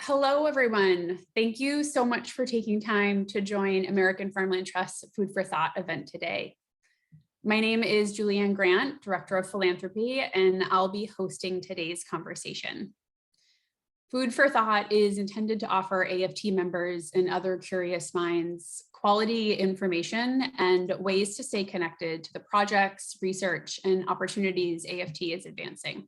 Hello, everyone. Thank you so much for taking time to join American Farmland Trust's Food for Thought event today. My name is Julianne Grant, Director of Philanthropy, and I'll be hosting today's conversation. Food for Thought is intended to offer AFT members and other curious minds quality information and ways to stay connected to the projects, research, and opportunities AFT is advancing.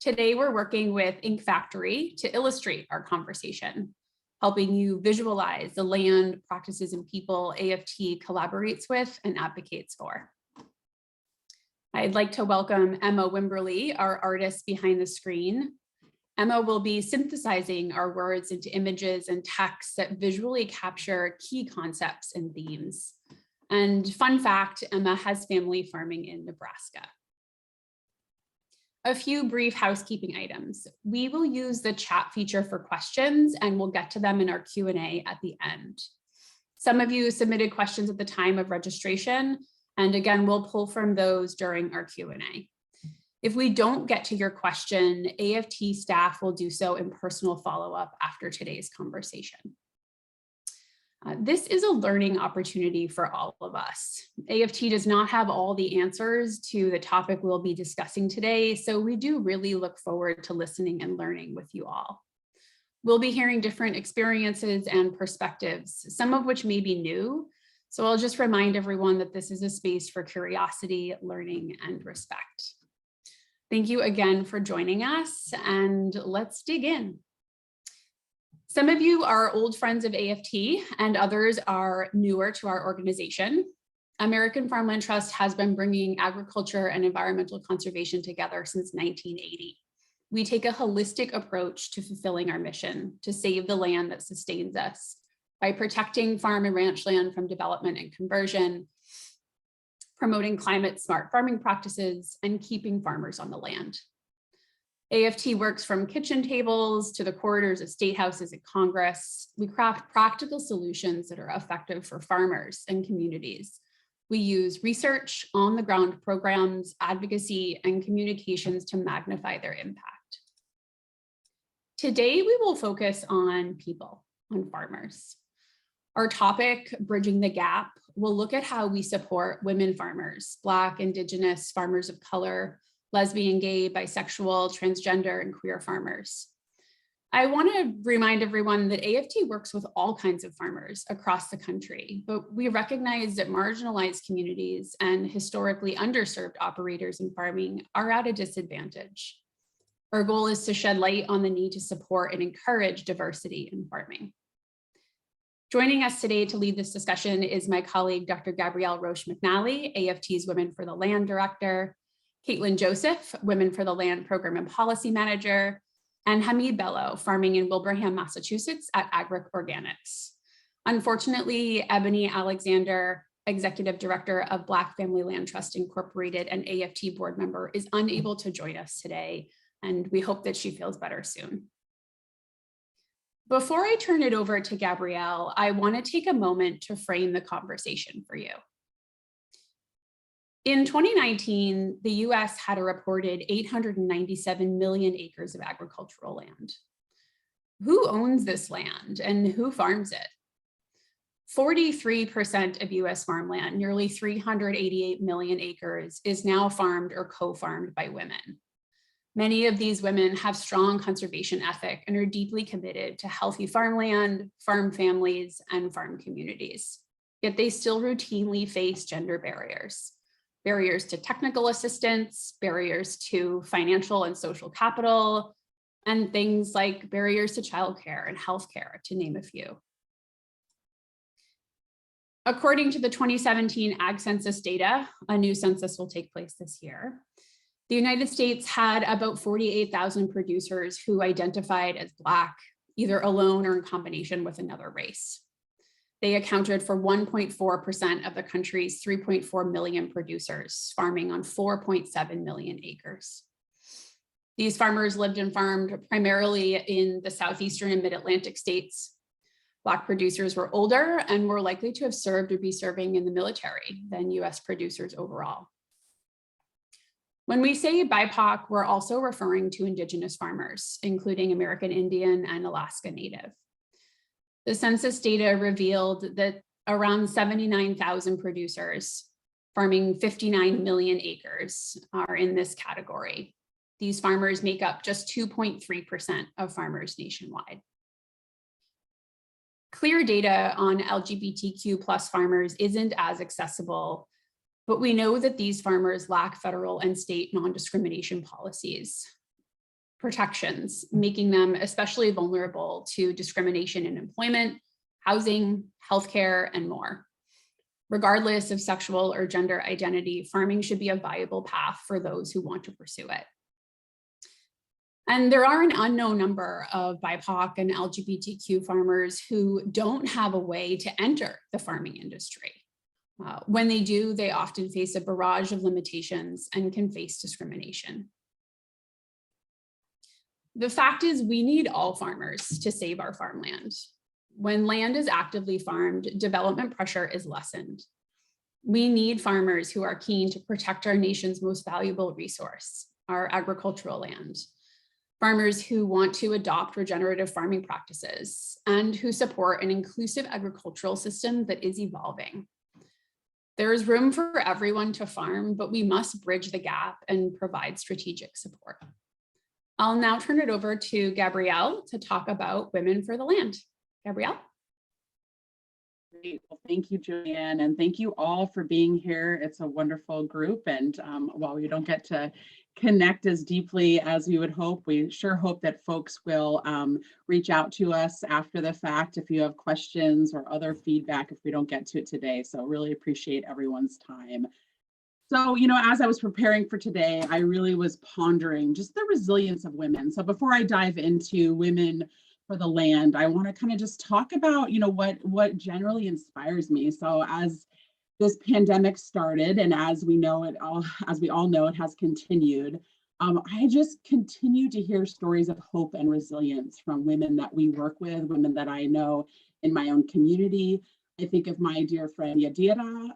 Today, we're working with Ink Factory to illustrate our conversation, helping you visualize the land, practices, and people AFT collaborates with and advocates for. I'd like to welcome Emma Wimberly, our artist behind the screen. Emma will be synthesizing our words into images and texts that visually capture key concepts and themes. And fun fact, Emma has family farming in Nebraska. A few brief housekeeping items. We will use the chat feature for questions and we'll get to them in our Q&A at the end. Some of you submitted questions at the time of registration, and again, we'll pull from those during our Q&A. If we don't get to your question, AFT staff will do so in personal follow-up after today's conversation. This is a learning opportunity for all of us. AFT does not have all the answers to the topic we'll be discussing today, so we do really look forward to listening and learning with you all. We'll be hearing different experiences and perspectives, some of which may be new, so I'll just remind everyone that this is a space for curiosity, learning, and respect. Thank you again for joining us, and let's dig in. Some of you are old friends of AFT and others are newer to our organization. American Farmland Trust has been bringing agriculture and environmental conservation together since 1980. We take a holistic approach to fulfilling our mission to save the land that sustains us by protecting farm and ranch land from development and conversion, promoting climate smart farming practices, and keeping farmers on the land. AFT works from kitchen tables to the corridors of state houses at Congress. We craft practical solutions that are effective for farmers and communities. We use research, on-the-ground programs, advocacy, and communications to magnify their impact. Today, we will focus on people, on farmers. Our topic, Bridging the Gap, will look at how we support women farmers, Black, Indigenous, farmers of color, lesbian, gay, bisexual, transgender, and queer farmers. I want to remind everyone that AFT works with all kinds of farmers across the country, but we recognize that marginalized communities and historically underserved operators in farming are at a disadvantage. Our goal is to shed light on the need to support and encourage diversity in farming. Joining us today to lead this discussion is my colleague, Dr. Gabrielle Roche-McNally, AFT's Women for the Land Director, Caitlin Joseph, Women for the Land Program and Policy Manager, and Hamid Bello, Farming in Wilbraham, Massachusetts at Agric Organics. Unfortunately, Ebony Alexander, Executive Director of Black Family Land Trust Incorporated and AFT board member, is unable to join us today, and we hope that she feels better soon. Before I turn it over to Gabrielle, I want to take a moment to frame the conversation for you. In 2019, the US had a reported 897 million acres of agricultural land. Who owns this land and who farms it? 43% of US farmland, nearly 388 million acres, is now farmed or co-farmed by women. Many of these women have strong conservation ethic and are deeply committed to healthy farmland, farm families, and farm communities. Yet they still routinely face gender barriers. Barriers to technical assistance, barriers to financial and social capital, and things like barriers to childcare and healthcare, to name a few. According to the 2017 Ag Census data, a new census will take place this year, the United States had about 48,000 producers who identified as Black, either alone or in combination with another race. They accounted for 1.4% of the country's 3.4 million producers, farming on 4.7 million acres. These farmers lived and farmed primarily in the southeastern and mid-Atlantic states. Black producers were older and were likely to have served or be serving in the military than US producers overall. When we say BIPOC, we're also referring to Indigenous farmers, including American Indian and Alaska Native. The census data revealed that around 79,000 producers farming 59 million acres are in this category. These farmers make up just 2.3% of farmers nationwide. Clear data on LGBTQ+ farmers isn't as accessible, but we know that these farmers lack federal and state non-discrimination policies, protections, making them especially vulnerable to discrimination in employment, housing, healthcare, and more. Regardless of sexual or gender identity, farming should be a viable path for those who want to pursue it. And there are an unknown number of BIPOC and LGBTQ farmers who don't have a way to enter the farming industry. When they do, they often face a barrage of limitations and can face discrimination. The fact is, we need all farmers to save our farmland. When land is actively farmed, development pressure is lessened. We need farmers who are keen to protect our nation's most valuable resource, our agricultural land. Farmers who want to adopt regenerative farming practices and who support an inclusive agricultural system that is evolving. There is room for everyone to farm, but we must bridge the gap and provide strategic support. I'll now turn it over to Gabrielle to talk about Women for the Land. Gabrielle? Great. Well, thank you, Julianne, and thank you all for being here. It's a wonderful group, and while we don't get to connect as deeply as we would hope, we sure hope that folks will reach out to us after the fact if you have questions or other feedback if we don't get to it today. So really appreciate everyone's time. So, as I was preparing for today, I really was pondering just the resilience of women. So before I dive into Women for the Land, I want to kind of just talk about, what generally inspires me. So as this pandemic started, and as we all know, it has continued. I just continue to hear stories of hope and resilience from women that we work with, women that I know in my own community. I think of my dear friend Yadira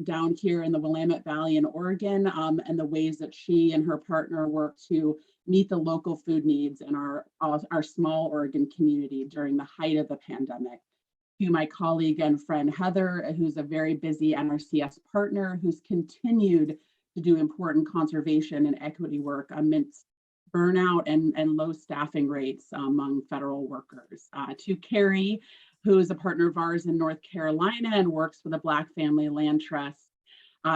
down here in the Willamette Valley in Oregon, and the ways that she and her partner work to meet the local food needs in our small Oregon community during the height of the pandemic. To my colleague and friend Heather, who's a very busy NRCS partner, who's continued to do important conservation and equity work amidst burnout and low staffing rates among federal workers. To Carrie, who is a partner of ours in North Carolina and works with the Black Family Land Trust.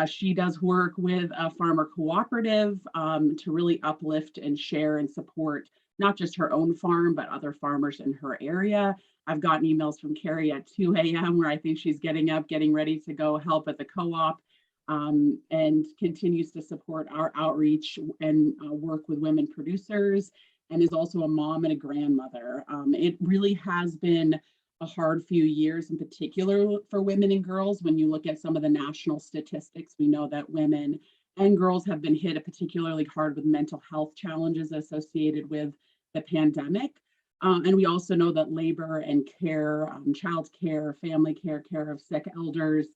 She does work with a farmer cooperative to really uplift and share and support not just her own farm, but other farmers in her area. I've gotten emails from Carrie at 2 a.m. where I think she's getting up, getting ready to go help at the co-op, and continues to support our outreach and work with women producers, and is also a mom and a grandmother. It really has been a hard few years, in particular for women and girls. When you look at some of the national statistics, we know that women and girls have been hit particularly hard with mental health challenges associated with the pandemic. And we also know that labor and care, child care, family care, care of sick elders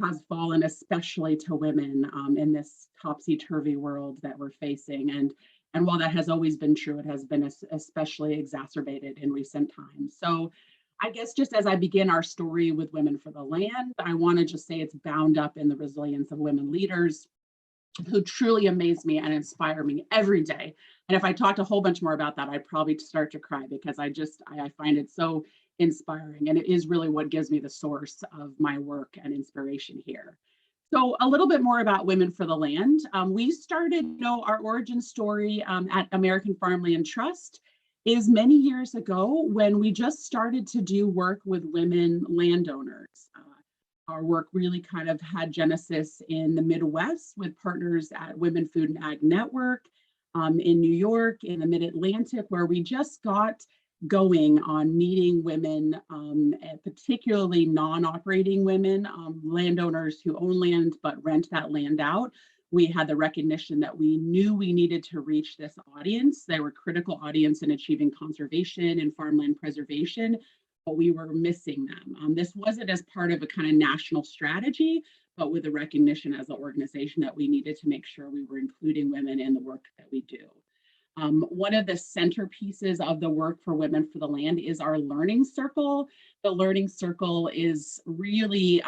has fallen especially to women in this topsy-turvy world that we're facing. And while that has always been true, it has been especially exacerbated in recent times. So I guess just as I begin our story with Women for the Land, I want to just say it's bound up in the resilience of women leaders who truly amaze me and inspire me every day. And if I talked a whole bunch more about that, I'd probably start to cry because I find it so inspiring. And it is really what gives me the source of my work and inspiration here. So a little bit more about Women for the Land. We started, our origin story at American Farmland Trust is many years ago when we just started to do work with women landowners. Our work really kind of had genesis in the Midwest with partners at Women Food and Ag Network in New York, in the Mid-Atlantic, where we just got going on meeting women, particularly non-operating women, landowners who own land but rent that land out. We had the recognition that we knew we needed to reach this audience. They were a critical audience in achieving conservation and farmland preservation, but we were missing them. This wasn't as part of a kind of national strategy, but with the recognition as an organization that we needed to make sure we were including women in the work that we do. One of the centerpieces of the work for Women for the Land is our Learning Circle. The Learning Circle is really,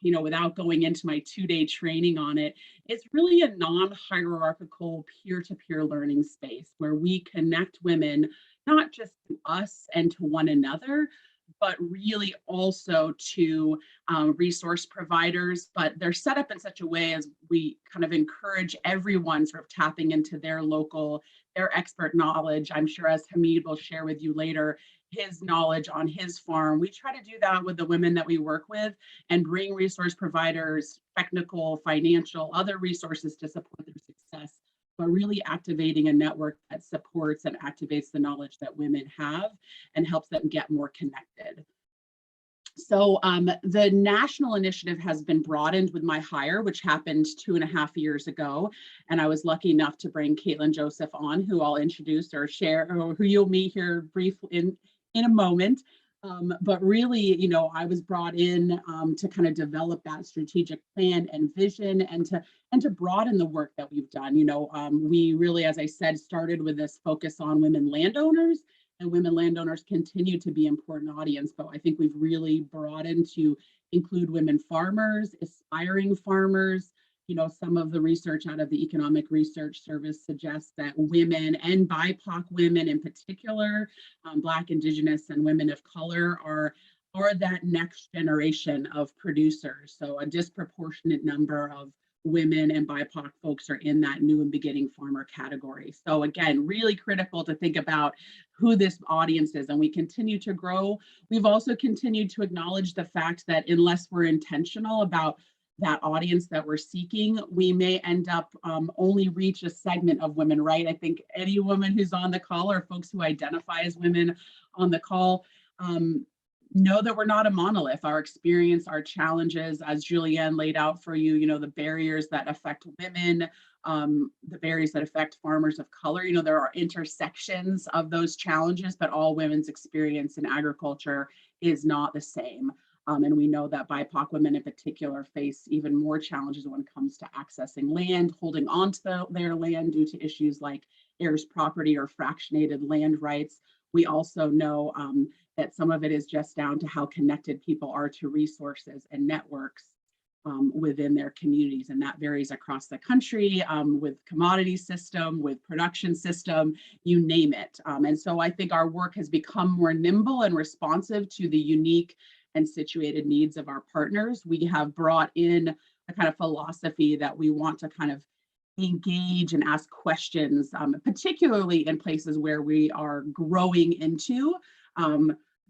without going into my 2-day training on it, it's really a non-hierarchical peer-to-peer learning space where we connect women, not just to us and to one another, but really also to resource providers. But they're set up in such a way as we kind of encourage everyone sort of tapping into their local, their expert knowledge. I'm sure, as Hamid will share with you later, his knowledge on his farm. We try to do that with the women that we work with and bring resource providers, technical, financial, other resources to support their success, but really activating a network that supports and activates the knowledge that women have and helps them get more connected. So the national initiative has been broadened with my hire, which happened 2.5 years ago. And I was lucky enough to bring Caitlin Joseph on, who I'll introduce or share, or who you'll meet here briefly in a moment. But really, I was brought in to kind of develop that strategic plan and vision and to broaden the work that we've done. We really, as I said, started with this focus on women landowners, and women landowners continue to be an important audience, but I think we've really broadened to include women farmers, aspiring farmers. Some of the research out of the Economic Research Service suggests that women, and BIPOC women in particular, Black, Indigenous, and women of color are that next generation of producers. So a disproportionate number of women and BIPOC folks are in that new and beginning farmer category. So again, really critical to think about who this audience is, and we continue to grow. We've also continued to acknowledge the fact that unless we're intentional about that audience that we're seeking, we may end up only reach a segment of women, right? I think any woman who's on the call or folks who identify as women on the call know that we're not a monolith. Our experience, our challenges, as Julianne laid out for you, the barriers that affect women, the barriers that affect farmers of color, there are intersections of those challenges, but all women's experience in agriculture is not the same. And we know that BIPOC women in particular face even more challenges when it comes to accessing land, holding on to their land due to issues like heirs property or fractionated land rights. We also know that some of it is just down to how connected people are to resources and networks within their communities. And that varies across the country with commodity system, with production system, you name it. And so I think our work has become more nimble and responsive to the unique and situated needs of our partners. We have brought in a kind of philosophy that we want to kind of engage and ask questions, particularly in places where we are growing into,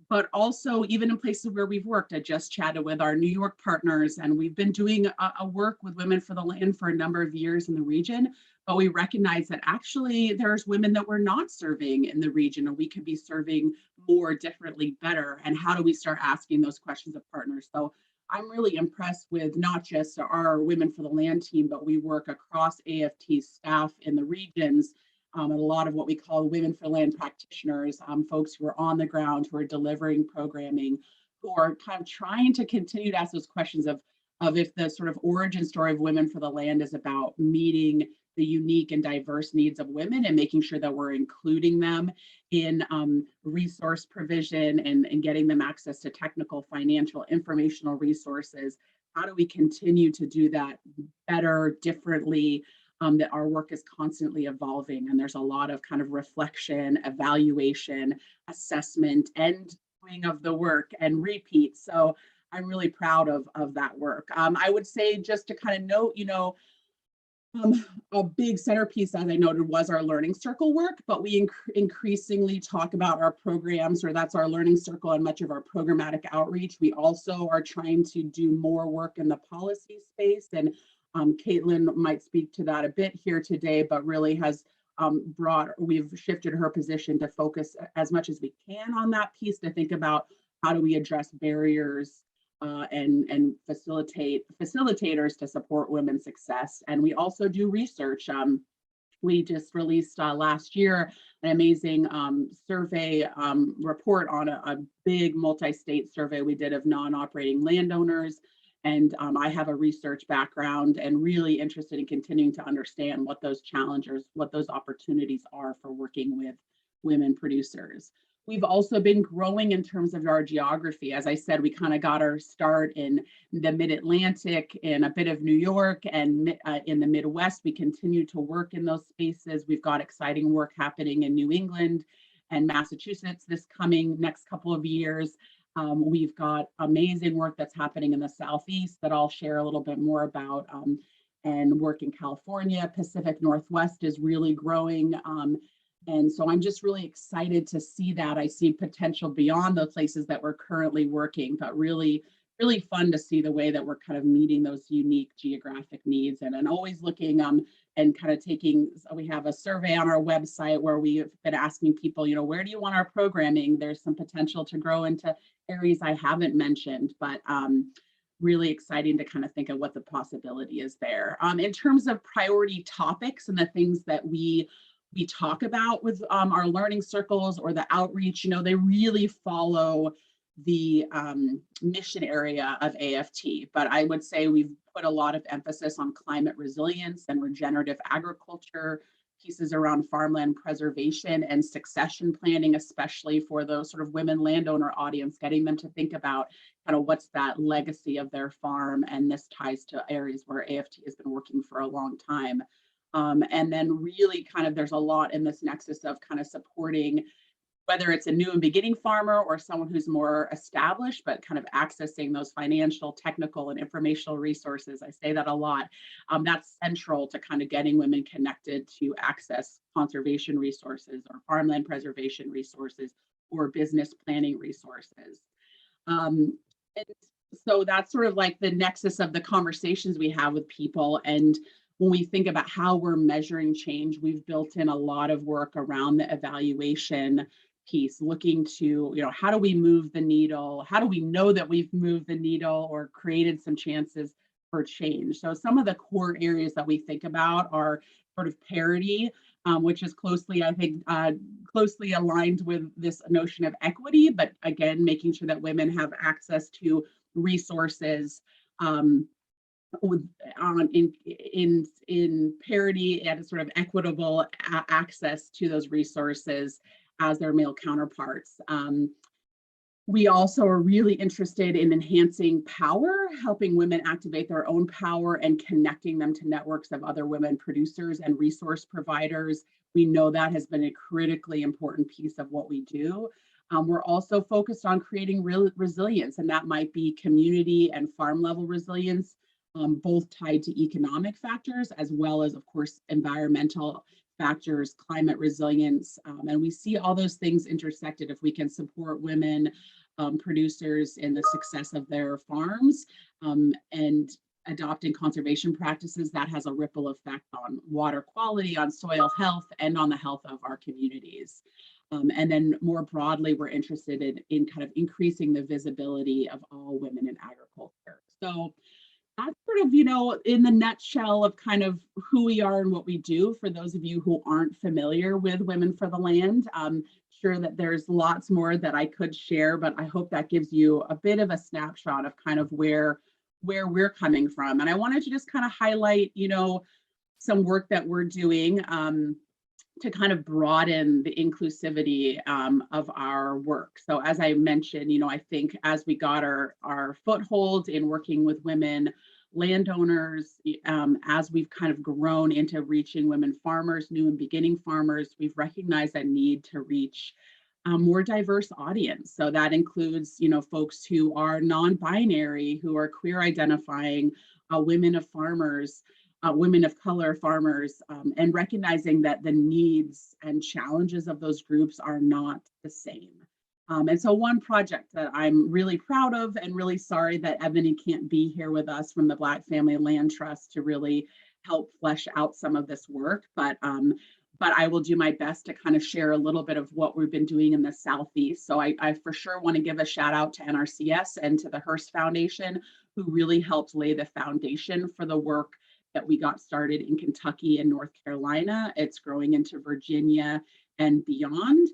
but also even in places where we've worked. I just chatted with our New York partners, and we've been doing a work with Women for the Land for a number of years in the region, but we recognize that actually there's women that we're not serving in the region, and we could be serving more, differently, better. And how do we start asking those questions of partners? So I'm really impressed with not just our Women for the Land team, but we work across AFT staff in the regions, and a lot of what we call Women for Land practitioners, folks who are on the ground, who are delivering programming, who are kind of trying to continue to ask those questions of if the sort of origin story of Women for the Land is about meeting the unique and diverse needs of women and making sure that we're including them in resource provision and getting them access to technical, financial, informational resources. How do we continue to do that better, differently, that our work is constantly evolving, and there's a lot of kind of reflection, evaluation, assessment, and doing of the work and repeat. So I'm really proud of that work. I would say, just to kind of note, a big centerpiece, as I noted, was our Learning Circle work, but we increasingly talk about our programs, or that's our Learning Circle and much of our programmatic outreach. We also are trying to do more work in the policy space, and Caitlin might speak to that a bit here today, but really has we've shifted her position to focus as much as we can on that piece, to think about how do we address barriers and facilitators to support women's success. And we also do research. We just released last year an amazing survey report on a big multi-state survey we did of non-operating landowners. And I have a research background and really interested in continuing to understand what those challenges, what those opportunities are for working with women producers. We've also been growing in terms of our geography. As I said, we kind of got our start in the Mid-Atlantic, in a bit of New York, and in the Midwest. We continue to work in those spaces. We've got exciting work happening in New England and Massachusetts this coming next couple of years. We've got amazing work that's happening in the Southeast that I'll share a little bit more about, and work in California. Pacific Northwest is really growing. And so I'm just really excited to see that. I see potential beyond the places that we're currently working, but really, really fun to see the way that we're kind of meeting those unique geographic needs, and always looking and kind of taking, we have a survey on our website where we have been asking people, where do you want our programming? There's some potential to grow into areas I haven't mentioned, but really exciting to kind of think of what the possibility is there. In terms of priority topics and the things that we talk about with our learning circles or the outreach, they really follow the mission area of AFT. But I would say we've put a lot of emphasis on climate resilience and regenerative agriculture, pieces around farmland preservation and succession planning, especially for those sort of women landowner audience, getting them to think about kind of what's that legacy of their farm. And this ties to areas where AFT has been working for a long time. And then really kind of there's a lot in this nexus of kind of supporting, whether it's a new and beginning farmer or someone who's more established, but kind of accessing those financial, technical, and informational resources. I say that a lot. That's central to kind of getting women connected to access conservation resources or farmland preservation resources or business planning resources. And so that's sort of like the nexus of the conversations we have with people. And when we think about how we're measuring change, we've built in a lot of work around the evaluation piece, looking to, how do we move the needle? How do we know that we've moved the needle or created some chances for change? So some of the core areas that we think about are sort of parity, which is closely, I think, closely aligned with this notion of equity, but again, making sure that women have access to resources in parity and sort of equitable access to those resources as their male counterparts. We also are really interested in enhancing power, helping women activate their own power and connecting them to networks of other women producers and resource providers. We know that has been a critically important piece of what we do. We're also focused on creating real resilience, and that might be community and farm level resilience, both tied to economic factors as well as, of course, environmental factors, climate resilience. And we see all those things intersected if we can support women producers in the success of their farms and adopting conservation practices that has a ripple effect on water quality, on soil health, and on the health of our communities. And then more broadly, we're interested in kind of increasing the visibility of all women in agriculture. So that's sort of, in the nutshell of kind of who we are and what we do. For those of you who aren't familiar with Women for the Land, I'm sure that there's lots more that I could share, but I hope that gives you a bit of a snapshot of kind of where we're coming from. And I wanted to just kind of highlight, some work that we're doing to kind of broaden the inclusivity of our work. So as I mentioned, I think as we got our foothold in working with women landowners, as we've kind of grown into reaching women farmers, new and beginning farmers, we've recognized that need to reach a more diverse audience. So that includes, folks who are non-binary, who are queer identifying, women of farmers, women of color farmers, and recognizing that the needs and challenges of those groups are not the same. And so one project that I'm really proud of, and really sorry that Ebony can't be here with us from the Black Family Land Trust to really help flesh out some of this work, but I will do my best to kind of share a little bit of what we've been doing in the Southeast. So I for sure want to give a shout out to NRCS and to the Hearst Foundation, who really helped lay the foundation for the work that we got started in Kentucky and North Carolina. It's growing into Virginia and beyond.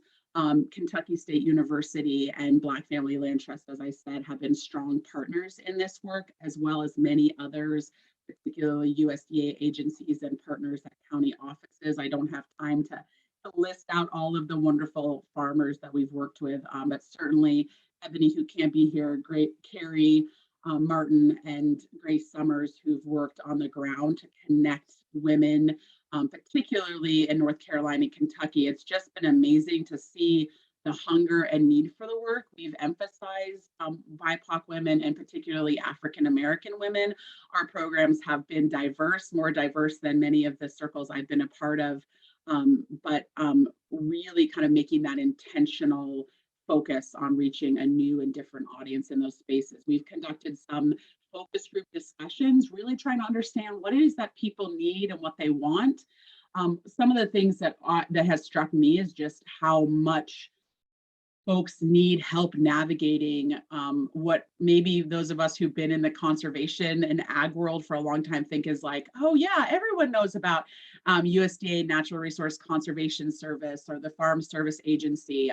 Kentucky State University and Black Family Land Trust, as I said, have been strong partners in this work, as well as many others, particularly USDA agencies and partners at county offices. I don't have time to list out all of the wonderful farmers that we've worked with, but certainly Ebony, who can't be here, great Carrie, Martin, and Grace Summers, who've worked on the ground to connect women, particularly in North Carolina and Kentucky. It's just been amazing to see the hunger and need for the work. We've emphasized BIPOC women and particularly African American women. Our programs have been diverse, more diverse than many of the circles I've been a part of, but really kind of making that intentional focus on reaching a new and different audience in those spaces. We've conducted some focus group discussions, really trying to understand what it is that people need and what they want. Some of the things that has struck me is just how much folks need help navigating what maybe those of us who've been in the conservation and ag world for a long time think is like, oh yeah, everyone knows about USDA Natural Resource Conservation Service or the Farm Service Agency.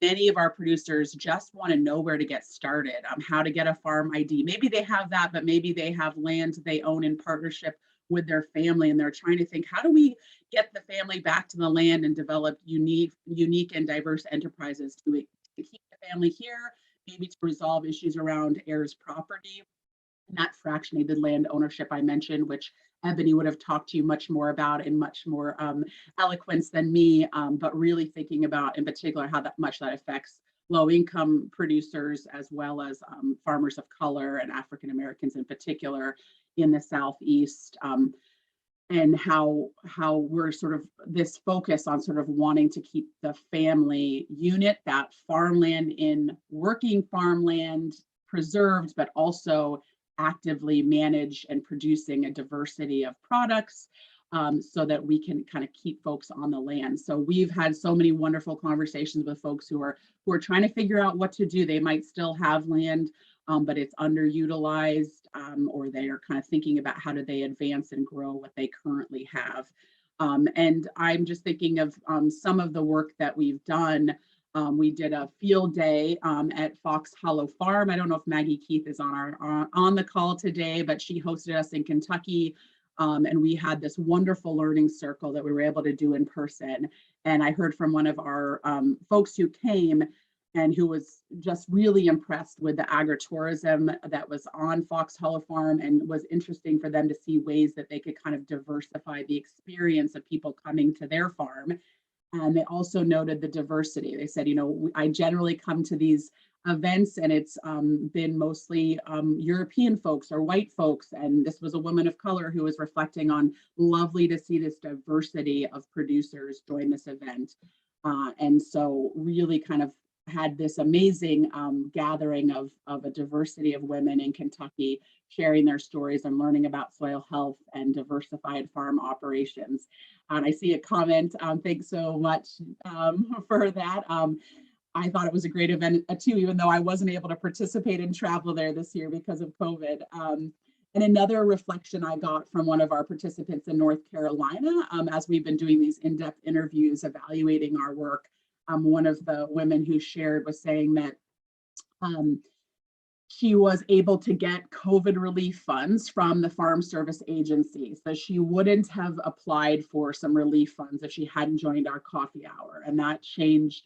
Many of our producers just want to know where to get started, how to get a farm ID. Maybe they have that, but maybe they have land they own in partnership with their family, and they're trying to think, how do we get the family back to the land and develop unique and diverse enterprises to keep the family here, maybe to resolve issues around heirs property, and that fractionated land ownership I mentioned, which Ebony would have talked to you much more about in much more eloquence than me, but really thinking about in particular how much that affects low-income producers as well as farmers of color and African Americans in particular in the Southeast, and how we're sort of this focus on sort of wanting to keep the family unit, that farmland in working farmland preserved, but also actively manage and producing a diversity of products, so that we can kind of keep folks on the land. So we've had so many wonderful conversations with folks who are trying to figure out what to do. They might still have land, but it's underutilized, or they are kind of thinking about how do they advance and grow what they currently have. And I'm just thinking of some of the work that we've done. We did a field day at Fox Hollow Farm. I don't know if Maggie Keith is on the call today, but she hosted us in Kentucky. And we had this wonderful learning circle that we were able to do in person. And I heard from one of our folks who came and who was just really impressed with the agritourism that was on Fox Hollow Farm, and was interesting for them to see ways that they could kind of diversify the experience of people coming to their farm. And they also noted the diversity. They said, you know, I generally come to these events and it's been mostly European folks or white folks. And this was a woman of color who was reflecting on lovely to see this diversity of producers join this event. And so really kind of had this amazing gathering of a diversity of women in Kentucky sharing their stories and learning about soil health and diversified farm operations. And I see a comment, thanks so much for that. I thought it was a great event too, even though I wasn't able to participate and travel there this year because of COVID. And another reflection I got from one of our participants in North Carolina, as we've been doing these in-depth interviews evaluating our work, one of the women who shared was saying that she was able to get COVID relief funds from the Farm Service Agency. So she wouldn't have applied for some relief funds if she hadn't joined our coffee hour. And that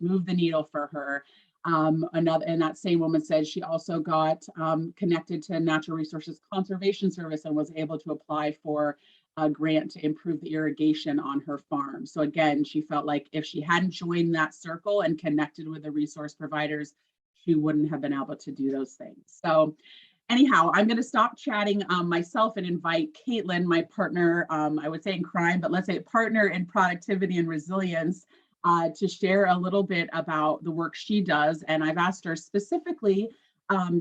moved the needle for her. And that same woman said she also got connected to Natural Resources Conservation Service and was able to apply for a grant to improve the irrigation on her farm. So again, she felt like if she hadn't joined that circle and connected with the resource providers, she wouldn't have been able to do those things. So anyhow, I'm going to stop chatting myself and invite Caitlin, my partner, I would say in crime, but let's say partner in productivity and resilience, to share a little bit about the work she does. And I've asked her specifically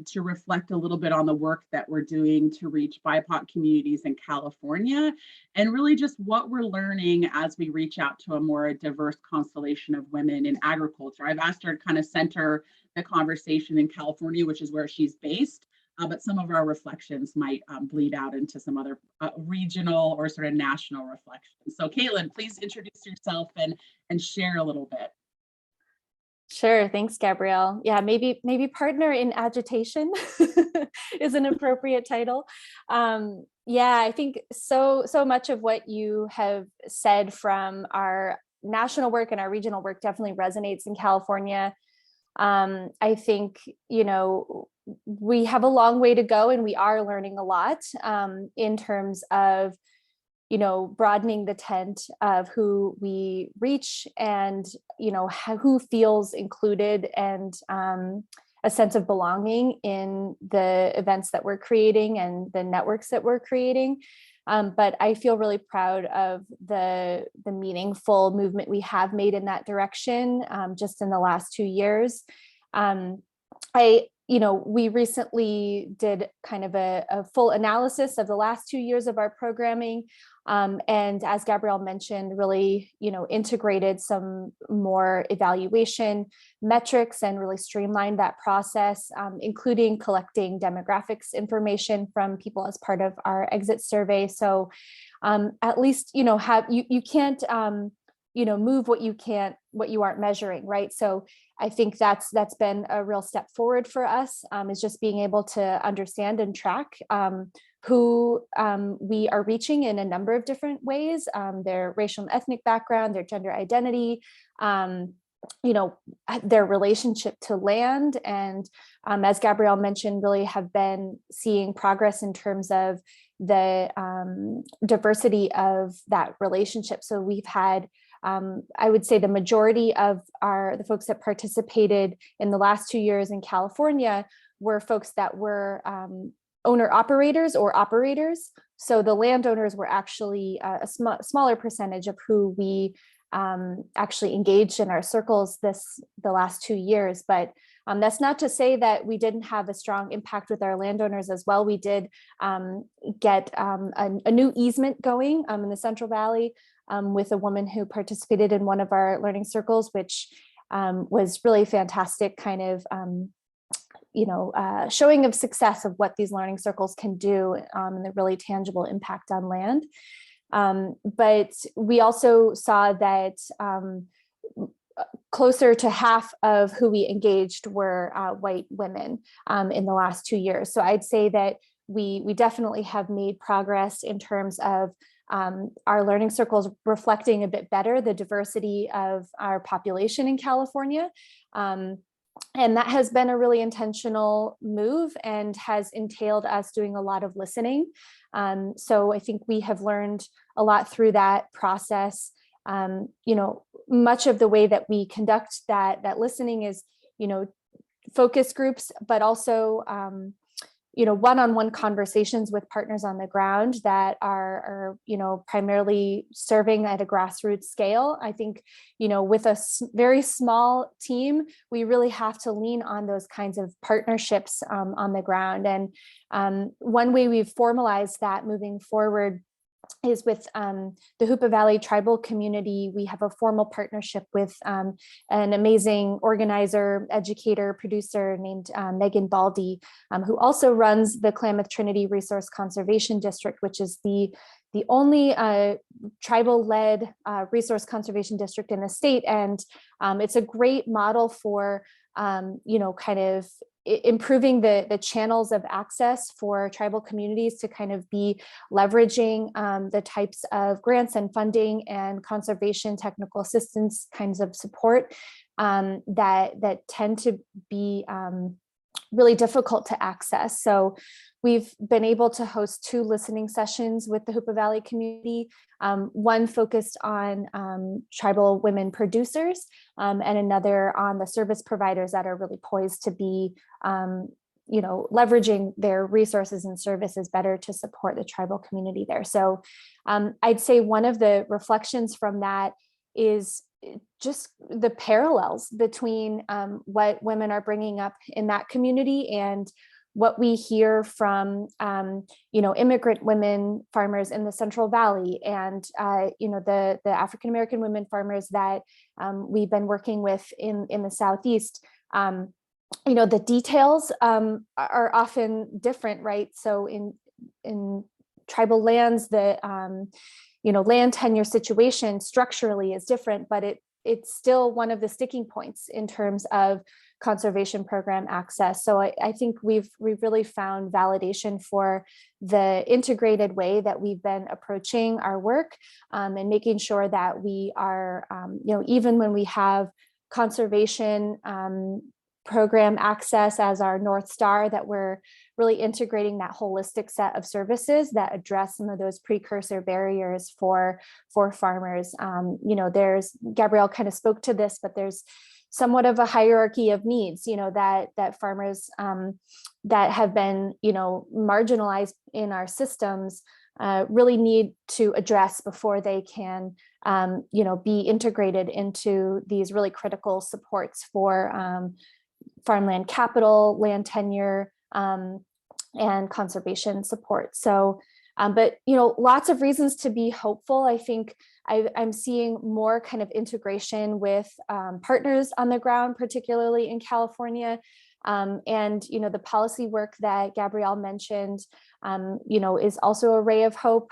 to reflect a little bit on the work that we're doing to reach BIPOC communities in California, and really just what we're learning as we reach out to a more diverse constellation of women in agriculture. I've asked her to kind of center the conversation in California, which is where she's based, but some of our reflections might bleed out into some other regional or sort of national reflections. So Caitlin, please introduce yourself and share a little bit. Sure. Thanks, Gabrielle. Yeah, maybe partner in agitation is an appropriate title. Yeah, I think so much of what you have said from our national work and our regional work definitely resonates in California. I think, we have a long way to go, and we are learning a lot in terms of broadening the tent of who we reach, and who feels included, and a sense of belonging in the events that we're creating and the networks that we're creating. But I feel really proud of the meaningful movement we have made in that direction just in the last 2 years. We recently did kind of a full analysis of the last 2 years of our programming. And as Gabrielle mentioned, really, integrated some more evaluation metrics and really streamlined that process, including collecting demographics information from people as part of our exit survey. So at least, you can't, move what you aren't measuring, right? So I think that's been a real step forward for us, is just being able to understand and track who we are reaching in a number of different ways, their racial and ethnic background, their gender identity, their relationship to land. And as Gabrielle mentioned, really have been seeing progress in terms of the diversity of that relationship. So we've had, I would say, the majority of the folks that participated in the last 2 years in California were folks that were owner operators or operators. So the landowners were actually a smaller percentage of who we actually engaged in our circles the last 2 years. But that's not to say that we didn't have a strong impact with our landowners as well. We did get a new easement going in the Central Valley with a woman who participated in one of our learning circles, which was really fantastic, kind of showing of success of what these learning circles can do, and the really tangible impact on land. But we also saw that closer to half of who we engaged were white women in the last 2 years. So I'd say that we definitely have made progress in terms of our learning circles reflecting a bit better the diversity of our population in California. And that has been a really intentional move and has entailed us doing a lot of listening. So I think we have learned a lot through that process. Much of the way that we conduct that listening is, focus groups, but also, one-on-one conversations with partners on the ground that are primarily serving at a grassroots scale. I think, with a very small team, we really have to lean on those kinds of partnerships on the ground. And one way we've formalized that moving forward is with the Hoopa Valley tribal community. We have a formal partnership with an amazing organizer, educator, producer named Megan Baldy, who also runs the Klamath Trinity Resource Conservation District, which is the only tribal-led resource conservation district in the state. And it's a great model for, kind of improving the channels of access for tribal communities to kind of be leveraging the types of grants and funding and conservation technical assistance kinds of support that tend to be really difficult to access. So we've been able to host 2 listening sessions with the Hoopa Valley community, one focused on tribal women producers, and another on the service providers that are really poised to be, leveraging their resources and services better to support the tribal community there. So I'd say one of the reflections from that is just the parallels between what women are bringing up in that community and what we hear from, immigrant women farmers in the Central Valley, and, the African-American women farmers that we've been working with in the Southeast. The details are often different, right? So in tribal lands, the land tenure situation structurally is different, but it's still one of the sticking points in terms of conservation program access. So I think we've really found validation for the integrated way that we've been approaching our work, and making sure that we are, even when we have conservation program access as our North Star, that we're really integrating that holistic set of services that address some of those precursor barriers for farmers. There's, Gabrielle kind of spoke to this, but there's somewhat of a hierarchy of needs, that farmers that have been, marginalized in our systems really need to address before they can, be integrated into these really critical supports for farmland capital, land tenure, and conservation support. So, but lots of reasons to be hopeful. I think I'm seeing more kind of integration with partners on the ground, particularly in California. And the policy work that Gabrielle mentioned, is also a ray of hope.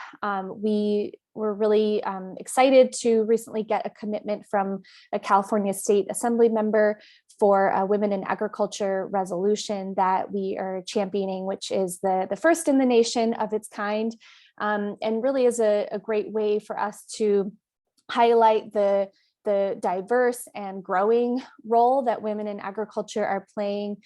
We were really excited to recently get a commitment from a California State Assembly member for a Women in Agriculture resolution that we are championing, which is the first in the nation of its kind, and really is a great way for us to highlight the diverse and growing role that women in agriculture are playing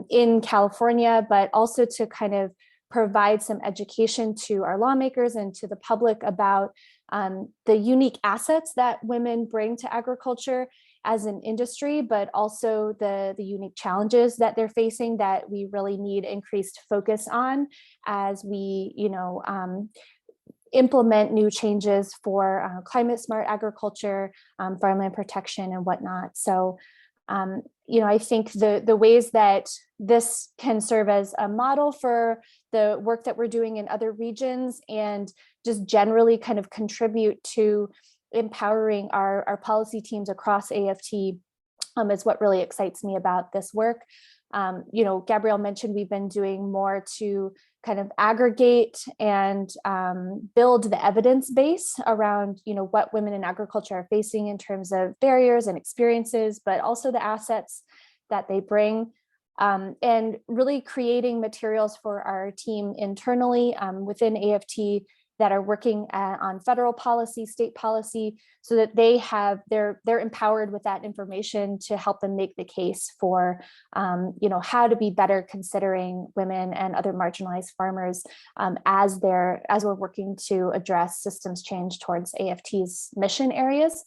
in California, but also to kind of provide some education to our lawmakers and to the public about the unique assets that women bring to agriculture as an industry, but also the unique challenges that they're facing that we really need increased focus on as we, implement new changes for climate smart agriculture, farmland protection and whatnot. So, I think the ways that this can serve as a model for the work that we're doing in other regions and just generally kind of contribute to empowering our policy teams across AFT is what really excites me about this work. Gabrielle mentioned we've been doing more to kind of aggregate and build the evidence base around, what women in agriculture are facing in terms of barriers and experiences, but also the assets that they bring, and really creating materials for our team internally within AFT that are working on federal policy, state policy, so that they're empowered with that information to help them make the case for, how to be better considering women and other marginalized farmers as we're working to address systems change towards AFT's mission areas.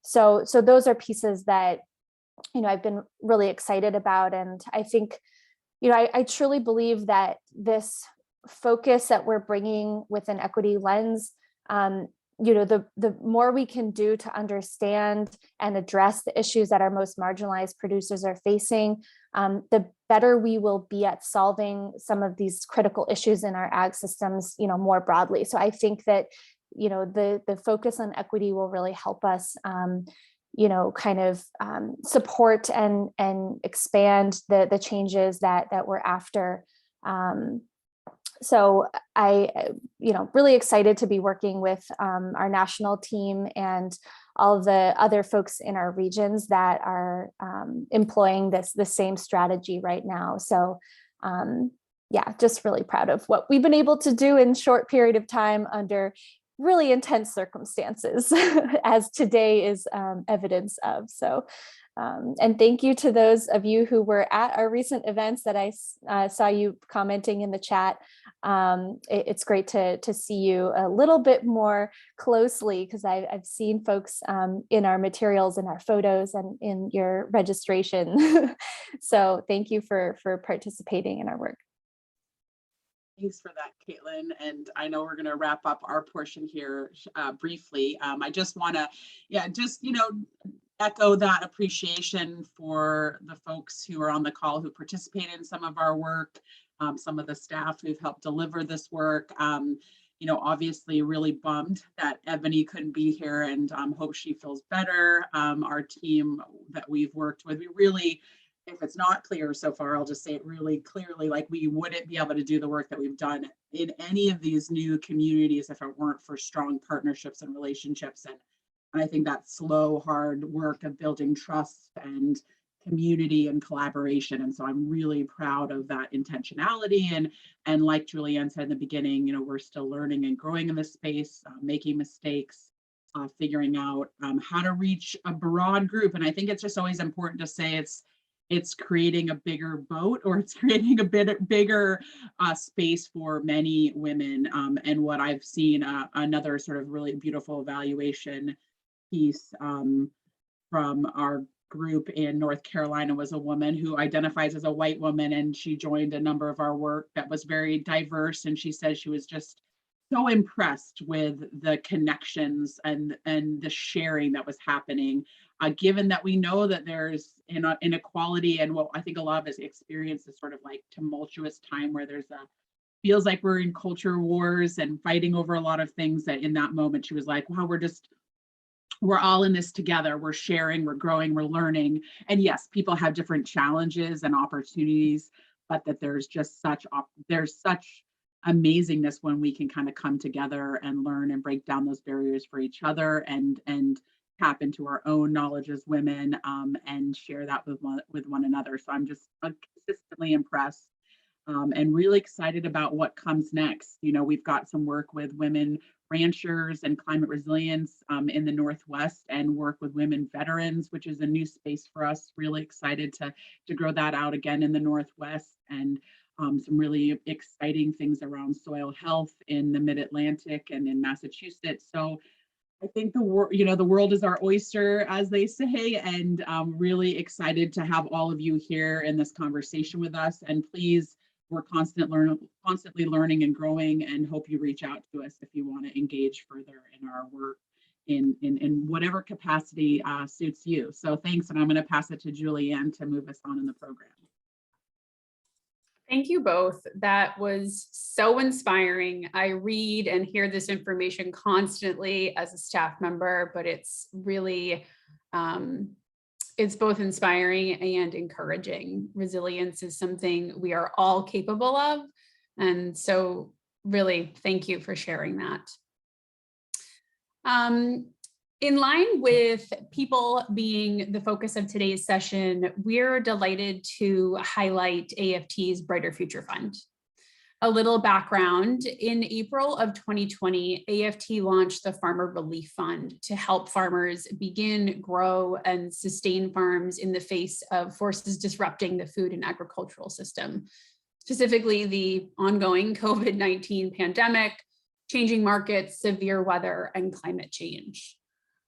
So those are pieces that, I've been really excited about, and I think, I truly believe that this focus that we're bringing with an equity lens, the more we can do to understand and address the issues that our most marginalized producers are facing, the better we will be at solving some of these critical issues in our ag systems, more broadly. So I think that, the focus on equity will really help us, support and expand the changes that we're after. So I, really excited to be working with our national team and all of the other folks in our regions that are employing the same strategy right now. So just really proud of what we've been able to do in a short period of time under really intense circumstances, as today is evidence of. So, and thank you to those of you who were at our recent events that I saw you commenting in the chat. It's great to see you a little bit more closely, because I've seen folks in our materials and our photos and in your registration. So thank you for participating in our work. Thanks for that, Caitlin. And I know we're going to wrap up our portion here briefly. I just want to, echo that appreciation for the folks who are on the call who participated in some of our work, some of the staff who've helped deliver this work. Obviously really bummed that Ebony couldn't be here, and hope she feels better. Our team that we've worked with, we really, if it's not clear so far, I'll just say it really clearly, like we wouldn't be able to do the work that we've done in any of these new communities if it weren't for strong partnerships and relationships. And And I think that slow, hard work of building trust and community and collaboration. And so I'm really proud of that intentionality. And like Julianne said in the beginning, you know, we're still learning and growing in this space, making mistakes, figuring out how to reach a broad group. And I think it's just always important to say it's creating a bigger boat, or it's creating a bit bigger space for many women. And what I've seen, another sort of really beautiful evaluation piece from our group in North Carolina was a woman who identifies as a white woman, and she joined a number of our work that was very diverse. And she said she was just so impressed with the connections and the sharing that was happening, given that we know that there's inequality, and what I think a lot of us experience is sort of like tumultuous time where there's feels like we're in culture wars and fighting over a lot of things. That in that moment she was like, wow, we're all in this together. We're sharing, we're growing, we're learning. And yes, people have different challenges and opportunities, but that there's such amazingness when we can kind of come together and learn and break down those barriers for each other, and tap into our own knowledge as women, and share that with one another. So I'm just consistently impressed, and really excited about what comes next. You know, we've got some work with women ranchers and climate resilience in the Northwest, and work with women veterans, which is a new space for us. Really excited to grow that out again in the Northwest, and some really exciting things around soil health in the Mid-Atlantic and in Massachusetts. So I think the world is our oyster, as they say, and really excited to have all of you here in this conversation with us. And please, we're constantly learning and growing, and hope you reach out to us if you want to engage further in our work in whatever capacity suits you. So thanks, and I'm going to pass it to Julianne to move us on in the program. Thank you both. That was so inspiring. I read and hear this information constantly as a staff member, but it's really, it's both inspiring and encouraging. Resilience is something we are all capable of. And so really, thank you for sharing that. In line with people being the focus of today's session, we're delighted to highlight AFT's Brighter Future Fund. A little background: in April of 2020, AFT launched the Farmer Relief Fund to help farmers begin, grow, and sustain farms in the face of forces disrupting the food and agricultural system, specifically the ongoing COVID-19 pandemic, changing markets, severe weather, and climate change.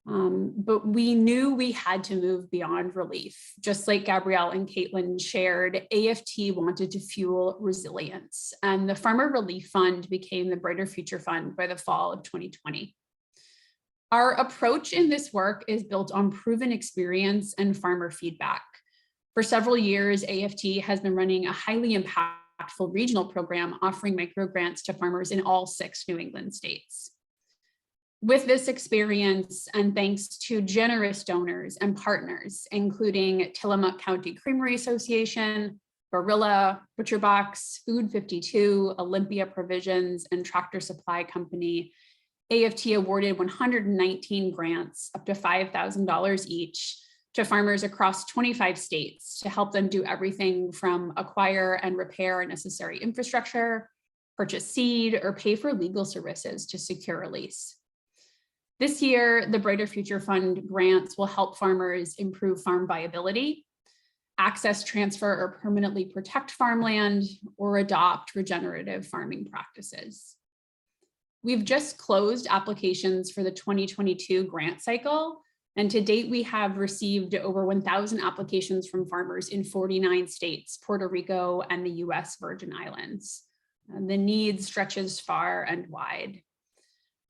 But we knew we had to move beyond relief. Just like Gabrielle and Caitlin shared, AFT wanted to fuel resilience, and the Farmer Relief Fund became the Brighter Future Fund by the fall of 2020. Our approach in this work is built on proven experience and farmer feedback. For several years, AFT has been running a highly impactful regional program offering microgrants to farmers in all 6 New England states. With this experience, and thanks to generous donors and partners, including Tillamook County Creamery Association, Barilla, ButcherBox, Food 52, Olympia Provisions, and Tractor Supply Company, AFT awarded 119 grants up to $5,000 each to farmers across 25 states to help them do everything from acquire and repair necessary infrastructure, purchase seed, or pay for legal services to secure a lease. This year, the Brighter Future Fund grants will help farmers improve farm viability, access, transfer, or permanently protect farmland, or adopt regenerative farming practices. We've just closed applications for the 2022 grant cycle, and to date, we have received over 1,000 applications from farmers in 49 states, Puerto Rico, and the US Virgin Islands. The need stretches far and wide.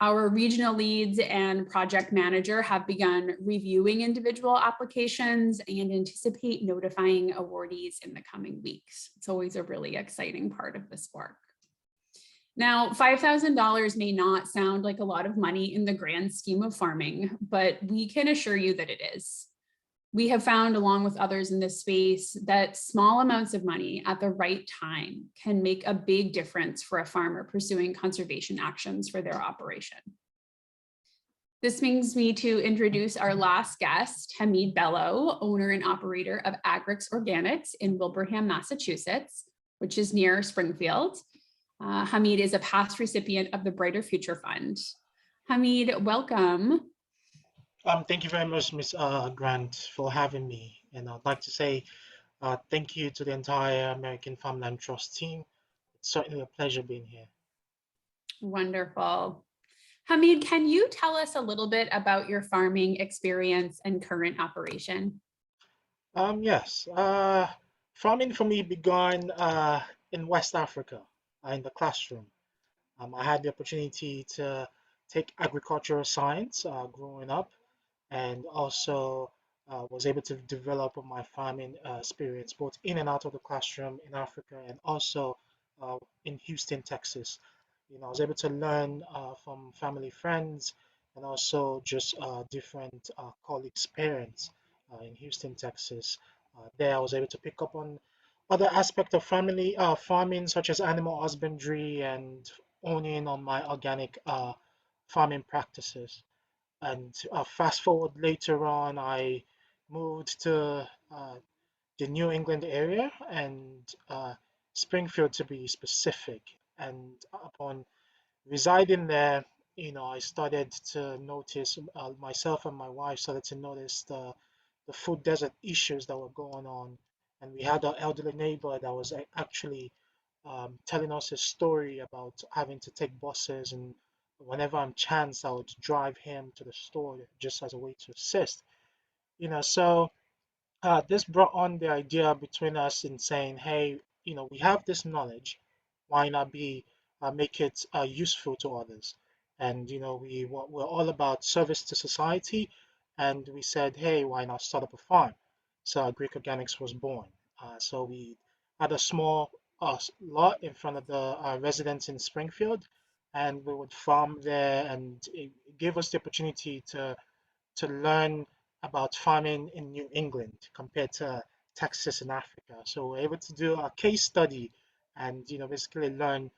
Our regional leads and project manager have begun reviewing individual applications and anticipate notifying awardees in the coming weeks. It's always a really exciting part of this work. Now, $5,000 may not sound like a lot of money in the grand scheme of farming, but we can assure you that it is. We have found, along with others in this space, that small amounts of money at the right time can make a big difference for a farmer pursuing conservation actions for their operation. This brings me to introduce our last guest, Hamid Bello, owner and operator of Agrix Organics in Wilbraham, Massachusetts, which is near Springfield. Hamid is a past recipient of the Brighter Future Fund. Hamid, welcome. Thank you very much, Ms. Grant, for having me. And I'd like to say thank you to the entire American Farmland Trust team. It's certainly a pleasure being here. Wonderful. Hamid, can you tell us a little bit about your farming experience and current operation? Yes, farming for me began in West Africa, in the classroom. I had the opportunity to take agricultural science growing up, and also was able to develop my farming experience both in and out of the classroom in Africa and also in Houston, Texas. I was able to learn from family, friends, and also just different colleagues' parents in Houston, Texas. There, I was able to pick up on other aspects of family farming, such as animal husbandry and owning on my organic farming practices. And fast forward later on, I moved to the New England area and Springfield to be specific. And upon residing there, I started to notice, myself and my wife started to notice the food desert issues that were going on. And we had an elderly neighbor that was actually telling us a story about having to take buses, and whenever I'm chance, I would drive him to the store just as a way to assist. So this brought on the idea between us in saying, hey, we have this knowledge, why not be make it useful to others? And we're all about service to society, and we said, hey, why not start up a farm? So Greek Organics was born. So we had a small lot in front of the residents in Springfield, and we would farm there, and it gave us the opportunity to learn about farming in New England compared to Texas and Africa. So we're able to do a case study and basically learn.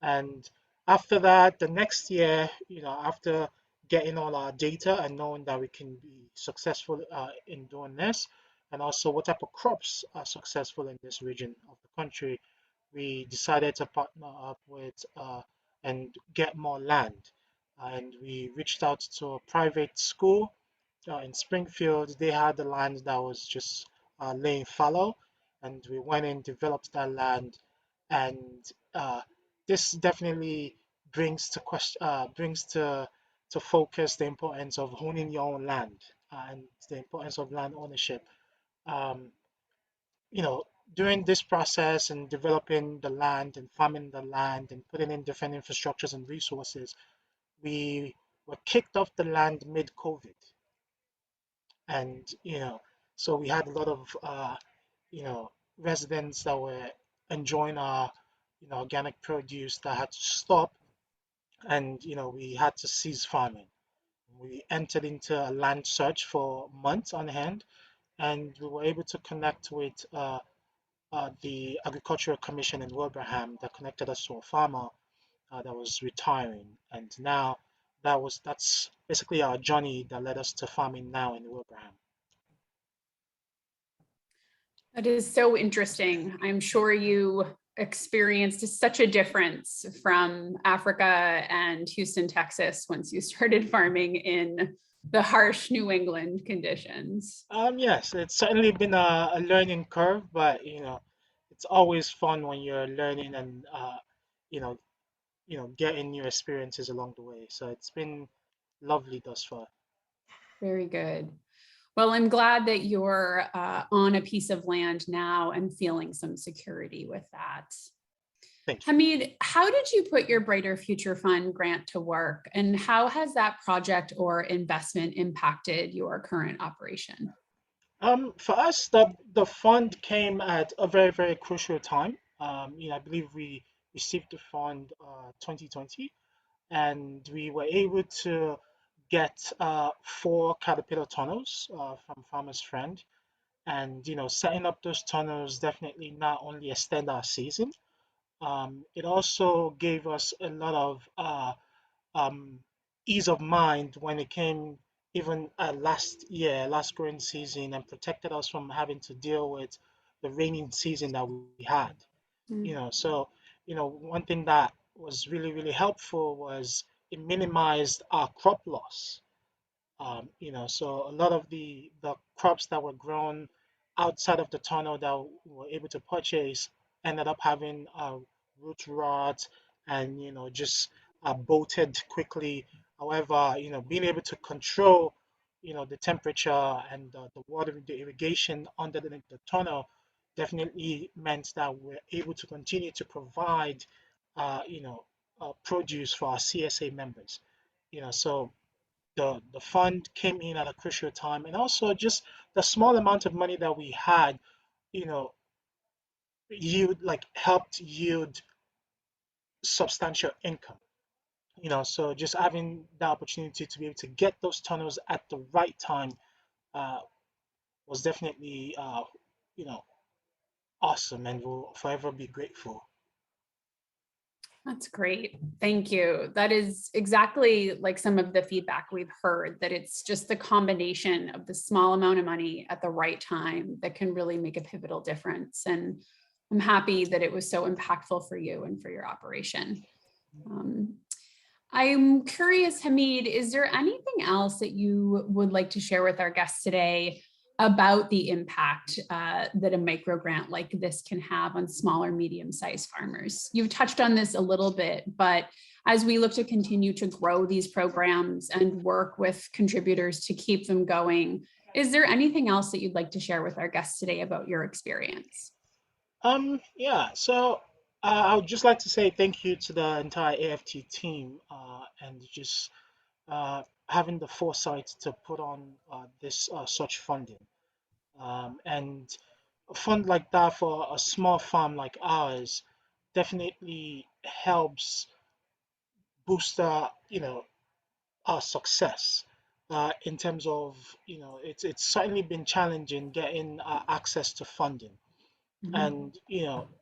And after that, the next year, after getting all our data and knowing that we can be successful in doing this, and also what type of crops are successful in this region of the country, we decided to partner up with and get more land. And we reached out to a private school in Springfield. They had the land that was just laying fallow, and we went and developed that land. And this definitely brings to focus the importance of owning your own land and the importance of land ownership. Um, you know, During this process and developing the land and farming the land and putting in different infrastructures and resources, we were kicked off the land mid-COVID. And, so we had a lot of, residents that were enjoying our, organic produce that had to stop. And, we had to cease farming. We entered into a land search for months on hand, and we were able to connect with the Agricultural Commission in Wilbraham that connected us to a farmer that was retiring. And now that's basically our journey that led us to farming now in Wilbraham. That is so interesting. I'm sure you experienced such a difference from Africa and Houston, Texas, once you started farming in the harsh New England conditions. Yes, it's certainly been a learning curve, but it's always fun when you're learning and you know, getting new experiences along the way. So it's been lovely thus far. Very good. Well, I'm glad that you're on a piece of land now and feeling some security with that. Thank you. Hamid, how did you put your Brighter Future Fund grant to work, and how has that project or investment impacted your current operation? For us, the fund came at a very, very crucial time. I believe we received the fund 2020, and we were able to get 4 Caterpillar tunnels from Farmer's Friend. And setting up those tunnels definitely not only extend our season, it also gave us a lot of um, ease of mind when it came even last growing season, and protected us from having to deal with the raining season that we had. Mm. So one thing that was really, really helpful was it minimized our crop loss. So a lot of the crops that were grown outside of the tunnel that we were able to purchase ended up having root rot, and just bolted quickly. However, being able to control the temperature and the water, the irrigation under the tunnel definitely meant that we're able to continue to provide produce for our CSA members. So the fund came in at a crucial time, and also just the small amount of money that we had, you know, helped yield substantial income. So just having the opportunity to be able to get those tunnels at the right time uh, was definitely you know awesome, and will forever be grateful. That's great. Thank you. That is exactly like some of the feedback we've heard, that it's just the combination of the small amount of money at the right time that can really make a pivotal difference. And I'm happy that it was so impactful for you and for your operation. Um, I'm curious, Hamid, is there anything else that you would like to share with our guests today about the impact that a micro grant like this can have on small or medium-sized farmers? You've touched on this a little bit, but as we look to continue to grow these programs and work with contributors to keep them going, is there anything else that you'd like to share with our guests today about your experience? Yeah, so I would just like to say thank you to the entire AFT team, and just having the foresight to put on this such funding. And a fund like that for a small farm like ours definitely helps boost our success in terms of it's certainly been challenging getting access to funding. Mhm. And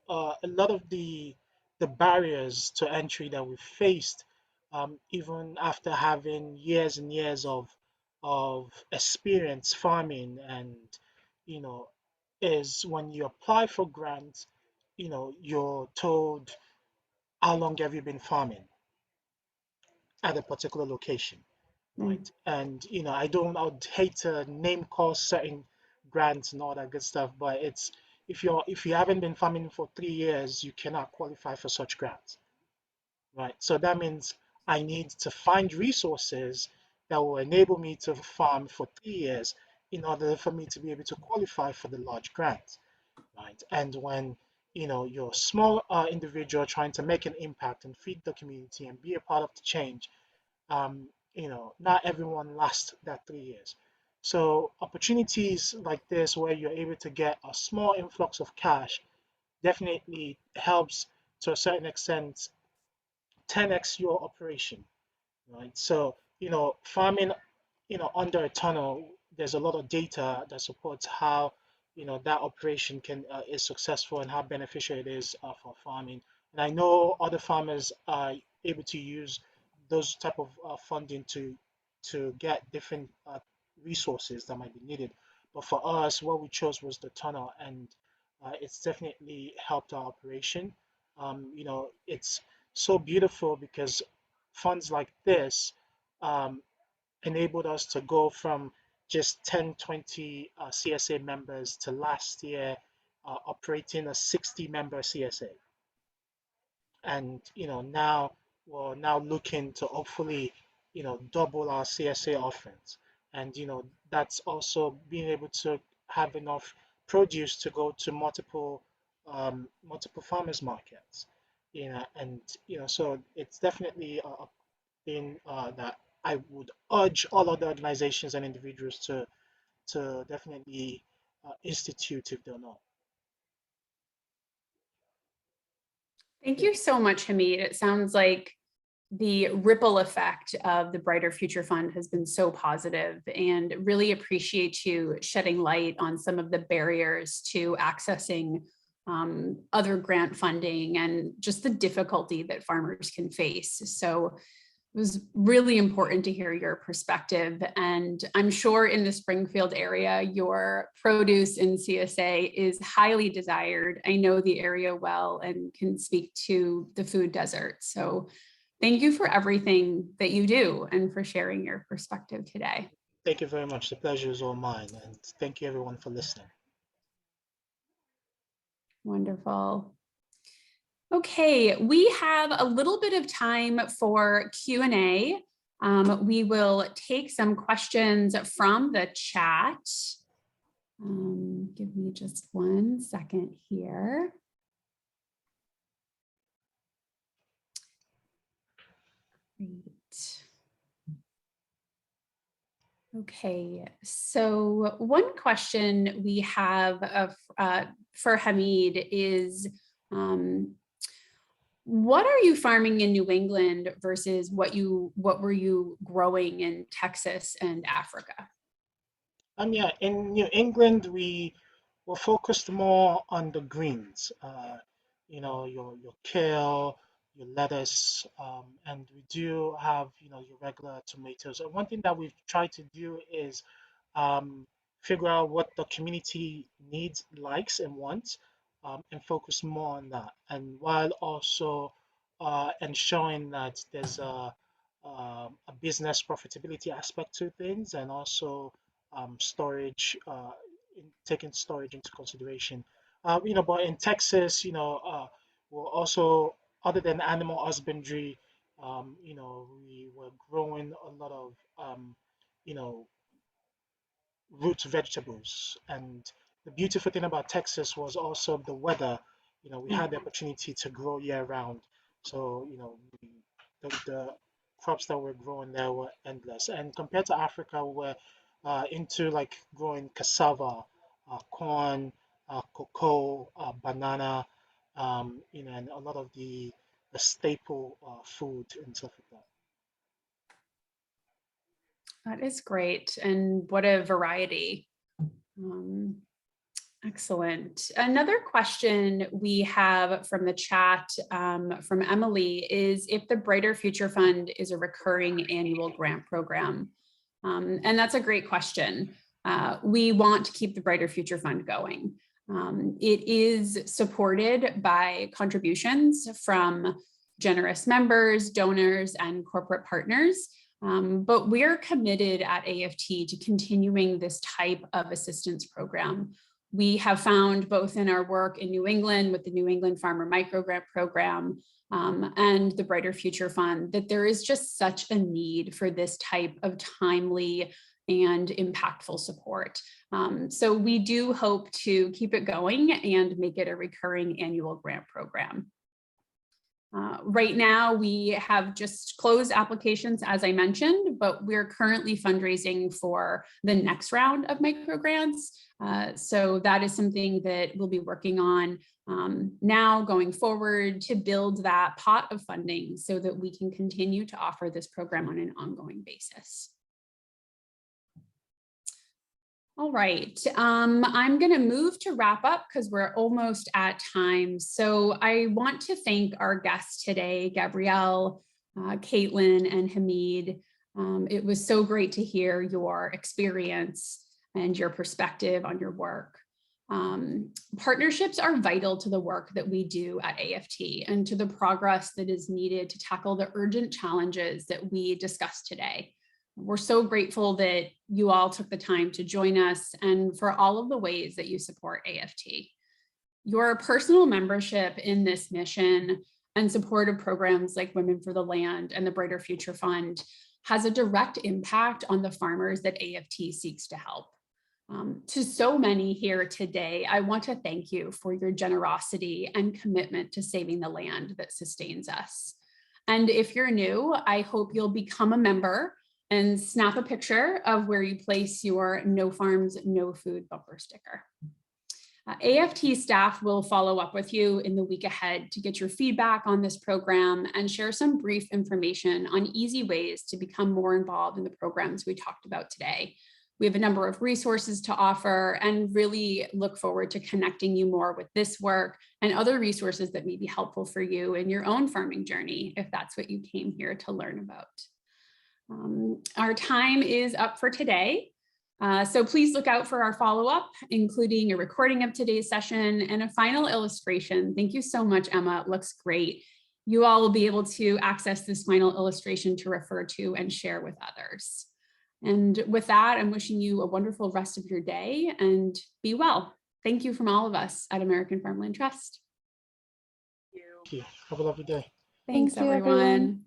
a lot of the barriers to entry that we faced, even after having years and years of experience farming, and you know is when you apply for grants, you're told how long have you been farming at a particular location, Mm. right? And I would hate to name call certain grants and all that good stuff, but it's if you haven't been farming for 3 years, you cannot qualify for such grants, right? So that means I need to find resources that will enable me to farm for 3 years in order for me to be able to qualify for the large grants, right? And when you're a small individual trying to make an impact and feed the community and be a part of the change, not everyone lasts that 3 years. So opportunities like this, where you're able to get a small influx of cash, definitely helps to a certain extent 10x your operation, right? So farming under a tunnel, there's a lot of data that supports how that operation can is successful and how beneficial it is for farming. And I know other farmers are able to use those type of funding to get different resources that might be needed. But for us, what we chose was the tunnel, and it's definitely helped our operation. It's so beautiful because funds like this um, enabled us to go from just 10, 20 CSA members to last year operating a 60-member CSA. And now we're now looking to hopefully double our CSA offerings. And that's also being able to have enough produce to go to multiple farmers markets. And so it's definitely a thing that I would urge all other organizations and individuals to definitely institute if they're not. Thank you so much, Hamid. It sounds like the ripple effect of the Brighter Future Fund has been so positive, and really appreciate you shedding light on some of the barriers to accessing other grant funding and just the difficulty that farmers can face. So It was really important to hear your perspective, and I'm sure in the Springfield area, your produce in CSA is highly desired. I know the area well and can speak to the food desert. So thank you for everything that you do and for sharing your perspective today. Thank you very much. The pleasure is all mine. And thank you everyone for listening. Wonderful. Okay, we have a little bit of time for Q&A. We will take some questions from the chat. Give me just 1 second here. Great. Okay, so one question we have for Hamid is, what are you farming in New England versus what were you growing in Texas and Africa? Yeah, in New England, we were focused more on the greens. Your kale, your lettuce, and we do have your regular tomatoes. And one thing that we've tried to do is figure out what the community needs, likes, and wants, and focus more on that. And while also ensuring that there's a business profitability aspect to things, and also storage, taking storage into consideration. But in Texas, we're also, other than animal husbandry, we were growing a lot of, root vegetables. And the beautiful thing about Texas was also the weather. We had the opportunity to grow year round. So, the crops that we're growing there were endless. And compared to Africa, we're into like growing cassava, corn, cocoa, banana, and a lot of the staple food and stuff like that. That is great. And what a variety. Excellent. Another question we have from the chat from Emily is if the Brighter Future Fund is a recurring annual grant program. And that's a great question. We want to keep the Brighter Future Fund going. It is supported by contributions from generous members, donors, and corporate partners. But we're committed at AFT to continuing this type of assistance program. We have found both in our work in New England with the New England Farmer Microgrant Program and the Brighter Future Fund that there is just such a need for this type of timely and impactful support. So we do hope to keep it going and make it a recurring annual grant program. Right now, we have just closed applications, as I mentioned, but we're currently fundraising for the next round of microgrants. So that is something that we'll be working on now going forward to build that pot of funding so that we can continue to offer this program on an ongoing basis. All right, I'm going to move to wrap up because we're almost at time. So I want to thank our guests today, Gabrielle, Caitlin, and Hamid. It was so great to hear your experience and your perspective on your work. Partnerships are vital to the work that we do at AFT and to the progress that is needed to tackle the urgent challenges that we discussed today. We're so grateful that you all took the time to join us and for all of the ways that you support AFT. Your personal membership in this mission and support of programs like Women for the Land and the Brighter Future Fund has a direct impact on the farmers that AFT seeks to help. To so many here today, I want to thank you for your generosity and commitment to saving the land that sustains us. And if you're new, I hope you'll become a member and snap a picture of where you place your No Farms, No Food bumper sticker. AFT staff will follow up with you in the week ahead to get your feedback on this program and share some brief information on easy ways to become more involved in the programs we talked about today. We have a number of resources to offer and really look forward to connecting you more with this work and other resources that may be helpful for you in your own farming journey, if that's what you came here to learn about. Our time is up for today. So please look out for our follow-up, including a recording of today's session and a final illustration. Thank you so much, Emma. It looks great. You all will be able to access this final illustration to refer to and share with others. And with that, I'm wishing you a wonderful rest of your day and be well. Thank you from all of us at American Farmland Trust. Thank you. Have a lovely day. Thanks, Thank you, everyone. everyone.